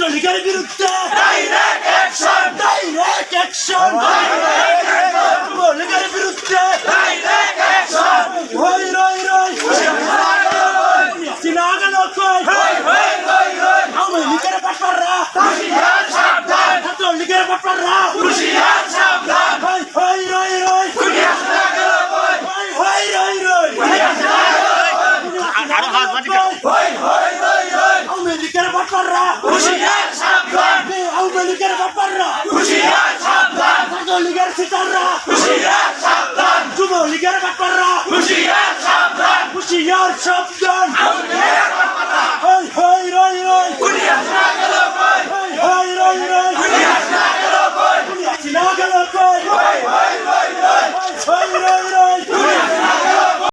ছাত্রলীগের বিরুদ্ধে direct action direct action যুবলীগের বিরুদ্ধে ডাইরেক্ট অ্যাকশন হই রই রই সিনা গেল কই আওয়ামী লীগের বাটপাররা হুঁশিয়ার সাবধান ছাত্রলীগের বাটপাররা হুঁশিয়ার সাবধান হই রই রই হুঁশিয়ার না গেল কই হই রই রই হুঁশিয়ার না গেল আরো হাত বাজি হই হই হই হই আওয়ামী লীগের বাটপাররা হুঁশিয়ার সাবধান আওয়ামী লীগের বাটপাররা হুঁশিয়ার সাবধান ছাত্রলীগের সিটাররা হুঁশিয়ার সাবধান যুবলীগের বাটপাররা